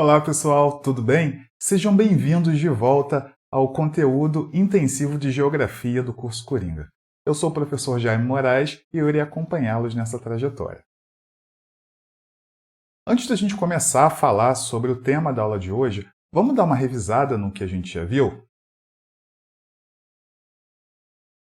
Olá pessoal, tudo bem? Sejam bem-vindos de volta ao conteúdo intensivo de Geografia do curso Coringa. Eu sou o professor Jaime Moraes e eu irei acompanhá-los nessa trajetória. Antes da gente começar a falar sobre o tema da aula de hoje, vamos dar uma revisada no que a gente já viu?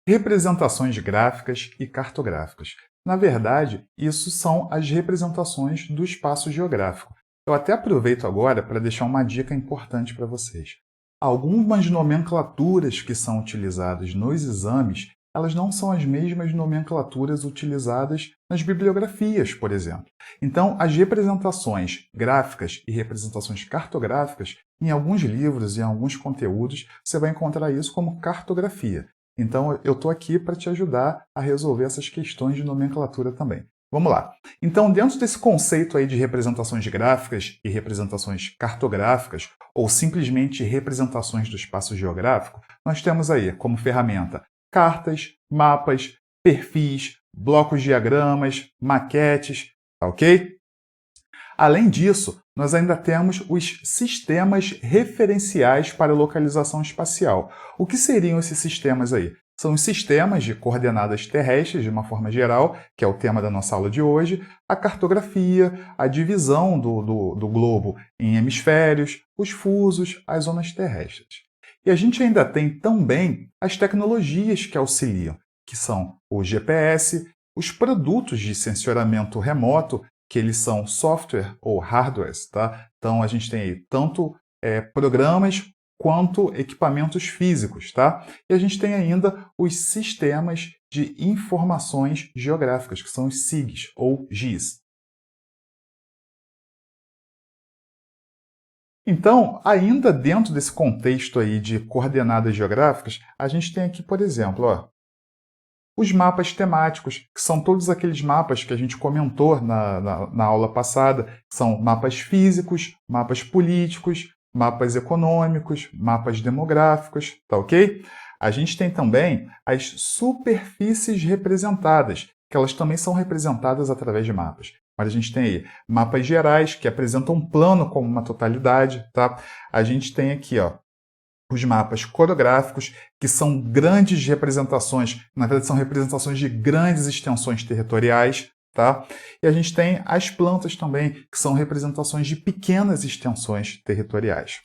Representações gráficas e cartográficas. Na verdade, isso são as representações do espaço geográfico. Eu até aproveito agora para deixar uma dica importante para vocês. Algumas nomenclaturas que são utilizadas nos exames, elas não são as mesmas nomenclaturas utilizadas nas bibliografias, por exemplo. Então, as representações gráficas e representações cartográficas, em alguns livros e em alguns conteúdos, você vai encontrar isso como cartografia. Então, eu estou aqui para te ajudar a resolver essas questões de nomenclatura também. Vamos lá. Então, dentro desse conceito aí de representações gráficas e representações cartográficas, ou simplesmente representações do espaço geográfico, nós temos aí como ferramenta cartas, mapas, perfis, blocos de diagramas, maquetes, tá ok? Além disso, nós ainda temos os sistemas referenciais para localização espacial. O que seriam esses sistemas aí? São os sistemas de coordenadas terrestres, de uma forma geral, que é o tema da nossa aula de hoje, a cartografia, a divisão do globo em hemisférios, os fusos, as zonas terrestres. E a gente ainda tem também as tecnologias que auxiliam, que são o GPS, os produtos de sensoramento remoto, que eles são software ou hardwares, tá? Então a gente tem aí tanto programas quanto equipamentos físicos, tá? E a gente tem ainda os sistemas de informações geográficas, que são os SIGs ou GIS. Então, ainda dentro desse contexto aí de coordenadas geográficas, a gente tem aqui, por exemplo, ó, os mapas temáticos, que são todos aqueles mapas que a gente comentou na aula passada, que são mapas físicos, mapas políticos, mapas econômicos, mapas demográficos, tá ok? A gente tem também as superfícies representadas, que elas também são representadas através de mapas. Mas a gente tem aí mapas gerais, que apresentam um plano como uma totalidade, tá? A gente tem aqui, ó, os mapas coreográficos, que são grandes representações, na verdade são representações de grandes extensões territoriais, tá? E a gente tem as plantas também, que são representações de pequenas extensões territoriais.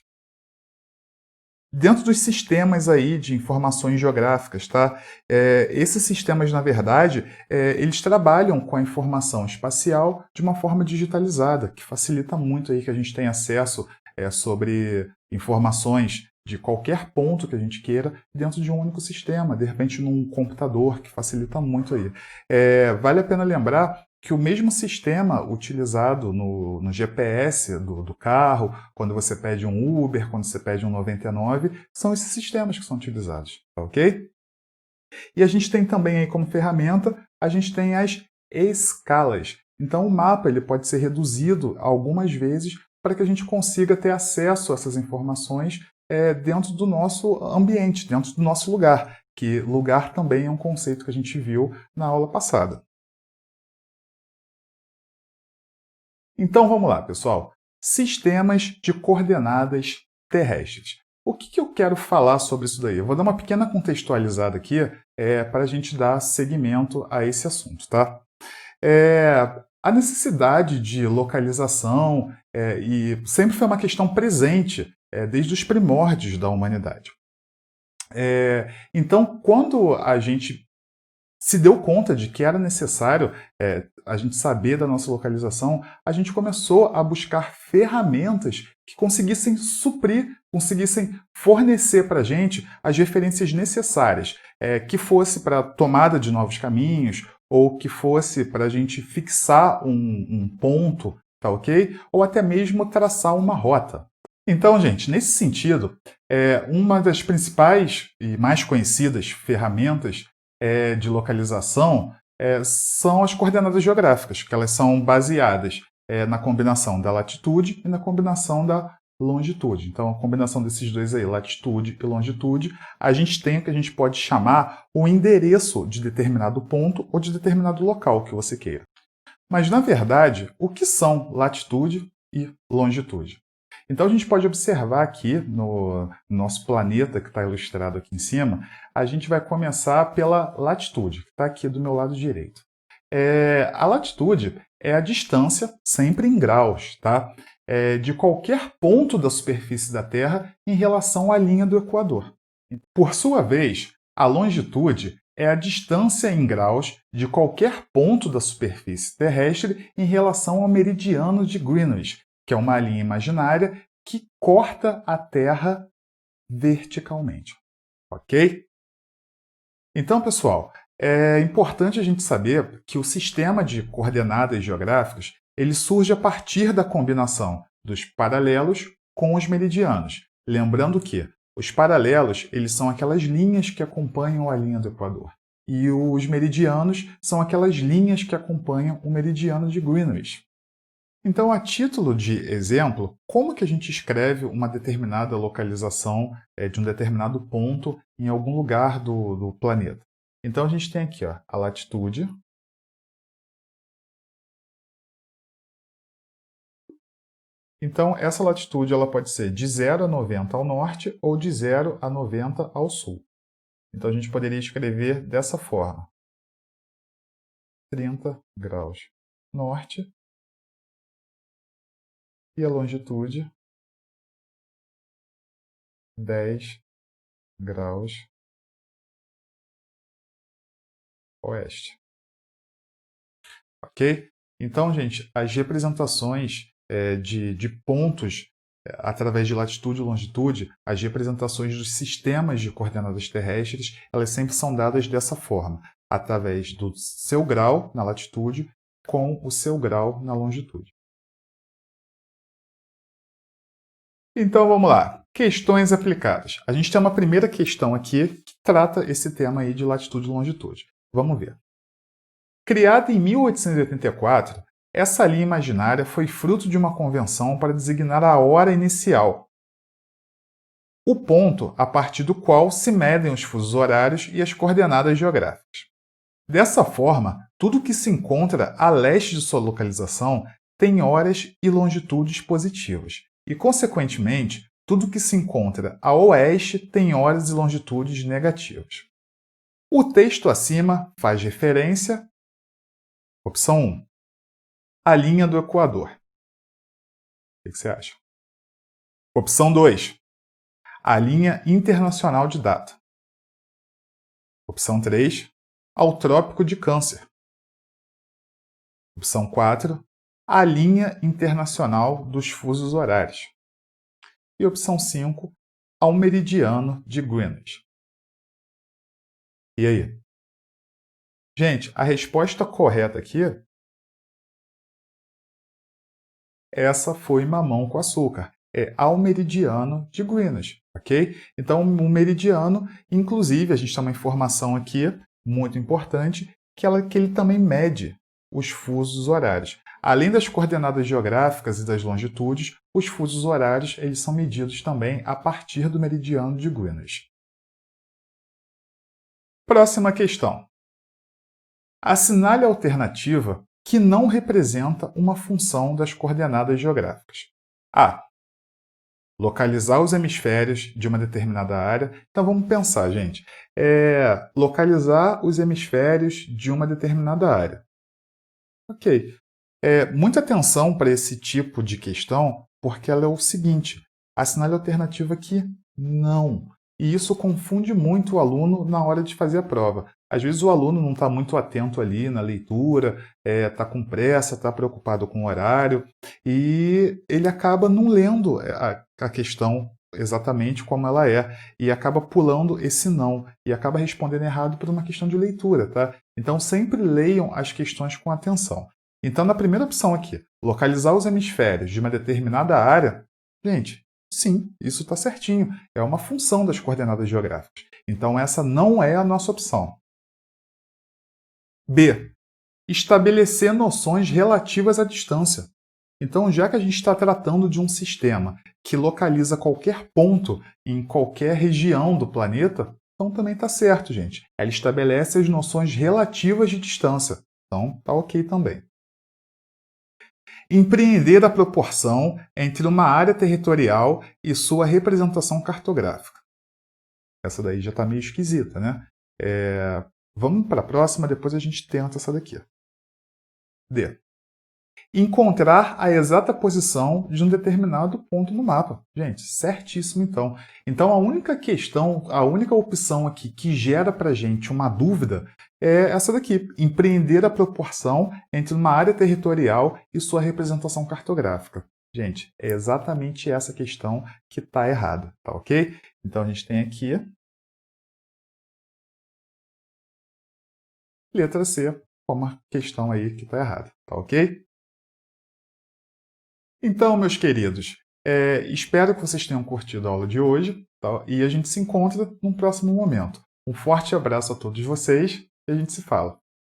Dentro dos sistemas aí de informações geográficas, tá? Esses sistemas, na verdade, eles trabalham com a informação espacial de uma forma digitalizada, que facilita muito aí que a gente tenha acesso sobre informações de qualquer ponto que a gente queira dentro de um único sistema, de repente num computador, que facilita muito aí. Vale a pena lembrar que o mesmo sistema utilizado no GPS do carro, quando você pede um Uber, quando você pede um 99, são esses sistemas que são utilizados, tá ok? E a gente tem também aí como ferramenta, a gente tem as escalas. Então o mapa ele pode ser reduzido algumas vezes para que a gente consiga ter acesso a essas informações dentro do nosso ambiente, dentro do nosso lugar, que lugar também é um conceito que a gente viu na aula passada. Então vamos lá, pessoal. Sistemas de coordenadas terrestres. O que eu quero falar sobre isso daí? Eu vou dar uma pequena contextualizada aqui para a gente dar seguimento a esse assunto, tá? A necessidade de localização e sempre foi uma questão presente desde os primórdios da humanidade. Então, quando a gente se deu conta de que era necessário a gente saber da nossa localização, a gente começou a buscar ferramentas que conseguissem suprir, conseguissem fornecer para a gente as referências necessárias, que fosse para a tomada de novos caminhos, ou que fosse para a gente fixar um ponto, tá ok? Ou até mesmo traçar uma rota. Então, gente, nesse sentido, uma das principais e mais conhecidas ferramentas de localização são as coordenadas geográficas, que elas são baseadas na combinação da latitude e na combinação da longitude. Então, a combinação desses dois aí, latitude e longitude, a gente tem o que a gente pode chamar o endereço de determinado ponto ou de determinado local que você queira. Mas, na verdade, o que são latitude e longitude? Então a gente pode observar aqui no nosso planeta que está ilustrado aqui em cima, a gente vai começar pela latitude, que está aqui do meu lado direito. A latitude é a distância, sempre em graus, tá? De qualquer ponto da superfície da Terra em relação à linha do Equador. Por sua vez, a longitude é a distância em graus de qualquer ponto da superfície terrestre em relação ao meridiano de Greenwich, que é uma linha imaginária que corta a Terra verticalmente. Ok? Então, pessoal, é importante a gente saber que o sistema de coordenadas geográficas ele surge a partir da combinação dos paralelos com os meridianos. Lembrando que os paralelos eles são aquelas linhas que acompanham a linha do Equador. E os meridianos são aquelas linhas que acompanham o meridiano de Greenwich. Então, a título de exemplo, como que a gente escreve uma determinada localização de um determinado ponto em algum lugar do planeta? Então, a gente tem aqui a latitude. Então, essa latitude ela pode ser de 0 a 90 ao norte ou de 0 a 90 ao sul. Então, a gente poderia escrever dessa forma. 30 graus norte. E a longitude, 10 graus oeste. Ok? Então, gente, as representações de pontos através de latitude e longitude, as representações dos sistemas de coordenadas terrestres, elas sempre são dadas dessa forma, através do seu grau na latitude com o seu grau na longitude. Então vamos lá, questões aplicadas. A gente tem uma primeira questão aqui que trata esse tema aí de latitude e longitude. Vamos ver. Criada em 1884, essa linha imaginária foi fruto de uma convenção para designar a hora inicial, o ponto a partir do qual se medem os fusos horários e as coordenadas geográficas. Dessa forma, tudo que se encontra a leste de sua localização tem horas e longitudes positivas. E, consequentemente, tudo que se encontra a oeste tem horas e longitudes negativas. O texto acima faz referência, opção 1, à linha do Equador. O que você acha? Opção 2, à linha internacional de data. Opção 3, ao Trópico de Câncer. Opção 4, a linha internacional dos fusos horários. E opção 5, ao meridiano de Greenwich. E aí? Gente, a resposta correta aqui, essa foi mamão com açúcar. É ao meridiano de Greenwich, ok? Então, o meridiano, inclusive, a gente tem uma informação aqui muito importante, que ele também mede os fusos horários. Além das coordenadas geográficas e das longitudes, os fusos horários eles são medidos também a partir do meridiano de Greenwich. Próxima questão. Assinale a alternativa que não representa uma função das coordenadas geográficas. A. Localizar os hemisférios de uma determinada área. Então vamos pensar, gente. Localizar os hemisférios de uma determinada área. Ok. Muita atenção para esse tipo de questão, porque ela é o seguinte, assinale a alternativa que não. E isso confunde muito o aluno na hora de fazer a prova. Às vezes o aluno não está muito atento ali na leitura, está com pressa, está preocupado com o horário, e ele acaba não lendo a questão exatamente como ela é, e acaba pulando esse não, e acaba respondendo errado por uma questão de leitura, tá? Então sempre leiam as questões com atenção. Então, na primeira opção aqui, localizar os hemisférios de uma determinada área, gente, sim, isso está certinho. É uma função das coordenadas geográficas. Então, essa não é a nossa opção. B. Estabelecer noções relativas à distância. Então, já que a gente está tratando de um sistema que localiza qualquer ponto em qualquer região do planeta, então também está certo, gente. Ela estabelece as noções relativas de distância. Então, está ok também. Empreender a proporção entre uma área territorial e sua representação cartográfica. Essa daí já está meio esquisita, né? Vamos para a próxima, depois a gente tenta essa daqui. D. Encontrar a exata posição de um determinado ponto no mapa. Gente, certíssimo então. Então a única questão, a única opção aqui que gera para a gente uma dúvida é essa daqui. Empreender a proporção entre uma área territorial e sua representação cartográfica. Gente, é exatamente essa questão que está errada, tá ok? Então a gente tem aqui letra C como uma questão aí que está errada, tá ok? Então, meus queridos, espero que vocês tenham curtido a aula de hoje, tá? E a gente se encontra num próximo momento. Um forte abraço a todos vocês e a gente se fala.